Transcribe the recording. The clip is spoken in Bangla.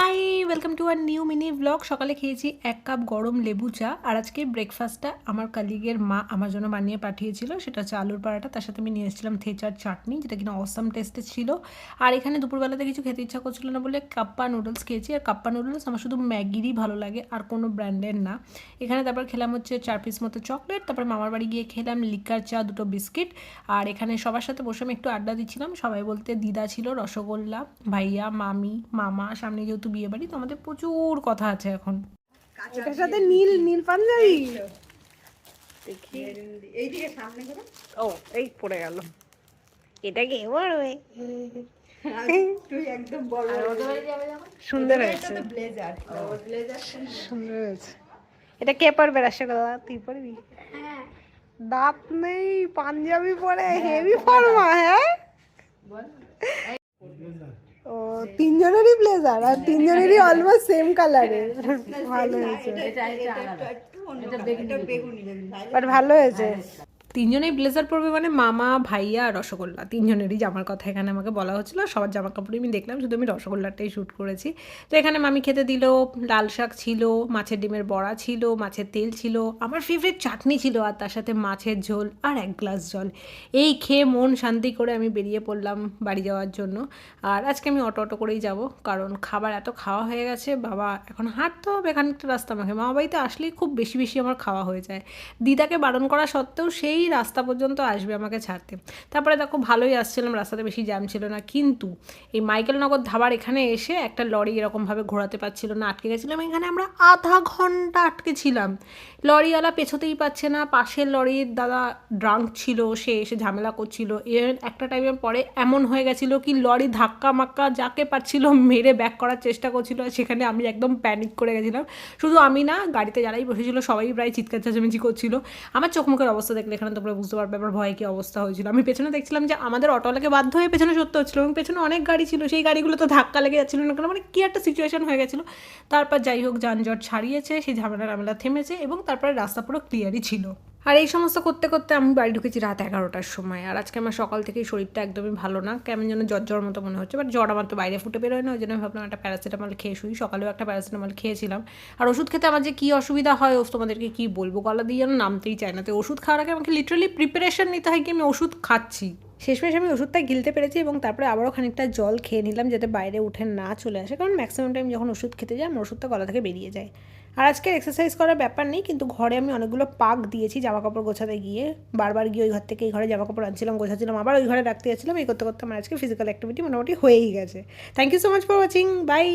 High, welcome to our new mini blog. সকালে খেয়েছি 1 কাপ গরম লেবু চা। আর আজকে ব্রেকফাস্টটা আমার কালিগের মা আমার জন্য বানিয়ে পাঠিয়েছিল। সেটা হচ্ছে আলুর পরাটা, তার সাথে আমি নিয়ে এসেছিলাম থেচার চাটনি, যেটা কিনা অসাম টেস্টে ছিল। আর এখানে দুপুরবেলাতে কিছু খেতে ইচ্ছা করছিল না বলে কাপ্পা নুডলস খেয়েছি। আর কাপ্পা নুডলস আমার শুধু ম্যাগিরই ভালো লাগে, আর কোনো ব্র্যান্ডের না। এখানে তারপর খেলাম হচ্ছে 4 পিস মতো চকলেট। তারপর মামার বাড়ি গিয়ে খেলাম লিকার চা, 2টো বিস্কিট। আর এখানে সবার সাথে বসে আমি একটু আড্ডা দিচ্ছিলাম। সবাই বলতে দিদা ছিল, রসগোল্লা, ভাইয়া, মামি, মামা, সামনে যেহেতু বিয়ে বাড়ি, তো আমাদের প্রচুর কথা আছে এখন। এটার সাথে নীল নীল পাঞ্জাবি দেখি, এইদিকে সামনে করে। ও এই পড়ে গেল। এটা কে পড়বে? তুই একদম বড় সুন্দর হয়েছে, ব্লেজার ব্লেজার সুন্দর হয়েছে। এটা কে পরবে? রসগোল্লা তুই পরবি? দাঁত নেই, পাঞ্জাবি পরে হেভি ফর্মা। হ্যাঁ, ও তিনজনেরই ব্লেজার, আর তিনজনেরই অলমোস্ট সেম কালারের। ভালো হয়েছে, বাট ভালো হয়েছে। তিনজনেই ব্লেজার পরবে মানে মামা, ভাইয়া আর রসগোল্লা, তিনজনেরই জামার কথা এখানে আমাকে বলা হচ্ছিলো। সবার জামা কাপড়ই আমি দেখলাম, শুধু আমি রসগোল্লাটাই শ্যুট করেছি। তো এখানে মামি খেতে দিল, লাল শাক ছিল, মাছের ডিমের বড়া ছিল, মাছের তেল ছিল, আমার ফেভারিট চাটনি ছিল, আর তার সাথে মাছের ঝোল আর 1 গ্লাস জল। এই খেয়ে মন শান্তি করে আমি বেরিয়ে পড়লাম বাড়ি যাওয়ার জন্য। আর আজকে আমি অটো করেই যাব, কারণ খাবার এত খাওয়া হয়ে গেছে। বাবা এখন হাঁটতে হবে খানিকটা রাস্তা, আমাকে মামা বাড়িতে আসলেই খুব বেশি বেশি আমার খাওয়া হয়ে যায়। দিদাকে বারণ করা সত্ত্বেও সেই রাস্তা পর্যন্ত আসবে আমাকে ছাড়তে। তারপরে দেখো ভালোই আসছিলাম, রাস্তাতে বেশি জ্যাম ছিল না। কিন্তু এই মাইকেলনগর ধাবার এখানে এসে একটা লরি এরকমভাবে ঘোরাতে পারছিল না, আটকে গেছিলাম। এখানে আমরা আধা ঘন্টা আটকে ছিলাম। লরিওয়ালা পেছোতেই পাচ্ছে না, পাশের লরির দাদা ড্রাঙ্ক ছিল, সে এসে ঝামেলা করছিল। এর একটা টাইমের পরে এমন হয়ে গেছিলো কি লরি ধাক্কা মাক্কা যাকে পারছিল মেরে ব্যাক করার চেষ্টা করছিল। আর সেখানে আমি একদম প্যানিক করে গেছিলাম। শুধু আমি না, গাড়িতে যারাই বসেছিল সবাই প্রায় চিৎকার চেঁচামেচি করছিল। আমার চোখ মুখের অবস্থা দেখলে এখানে তোমরা বুঝতে পারবে আমার ভয়ে কী অবস্থা হয়েছিল। আমি পেছনে দেখছিলাম যে আমাদের অটোওয়ালাকে বাধ্য হয়ে পেছনে সরতে হচ্ছিল, এবং পেছনে অনেক গাড়ি ছিল, সেই গাড়িগুলো তো ধাক্কা লেগে যাচ্ছিল না, মানে কী একটা সিচুয়েশন হয়ে গেছিলো। তারপর যাই হোক যানজট ছাড়িয়েছে, সেই ঝামেলা থেমেছে, এবং তারপরে রাস্তা পুরো ক্লিয়ারই ছিল। আর এই সমস্ত করতে করতে আমি বাড়ি ঢুকেছি রাত 11টার সময়। আর আজকে আমার সকাল থেকেই শরীরটা একদমই ভালো না, কেমন যেন জ্বর মতো মনে হচ্ছে। বাট জ্বর আমার তো বাইরে ফুটে বেরোয় না, ওই জন্য আমি ভাবলাম একটা প্যারাসিটামল খেয়ে শুই। সকালেও একটা প্যারাসিটামল খেয়েছিলাম। আর ওষুধ খেতে আমার যে কী অসুবিধা হয় তোমাদেরকে কী বলবো, গলা দিয়ে যেন নামতেই চায় না। তো ওষুধ খাওয়ার আগে আমাকে লিটারালি প্রিপারেশন নিতে হয় কি আমি ওষুধ খাচ্ছি। শেষমেশ আমি ওষুধটা গিলতে পেরেছি, এবং তারপরে আবারও খানিকটা জল খেয়ে নিলাম যাতে বাইরে উঠে না চলে আসে, কারণ ম্যাক্সিমাম টাইম যখন ওষুধ খেতে যাই আমার ওষুধটা গলা থেকে বেরিয়ে যায়। আর আজকে এক্সারসাইজ করার ব্যাপার নেই, কিন্তু ঘরে আমি অনেকগুলো পাক দিয়েছি জামা কাপড় গোছাতে গিয়ে। বারবার গিয়ে ওই ঘর থেকে এই ঘরে জামা কাপড় আনছিলাম, গোছাচ্ছিলাম, আবার ওই ঘরে রাখতে যাচ্ছিলাম। এই করতে করতে আমার আজকে ফিজিক্যাল অ্যাক্টিভিটি মোটামুটি হয়েই গেছে। Thank you so much for watching, by.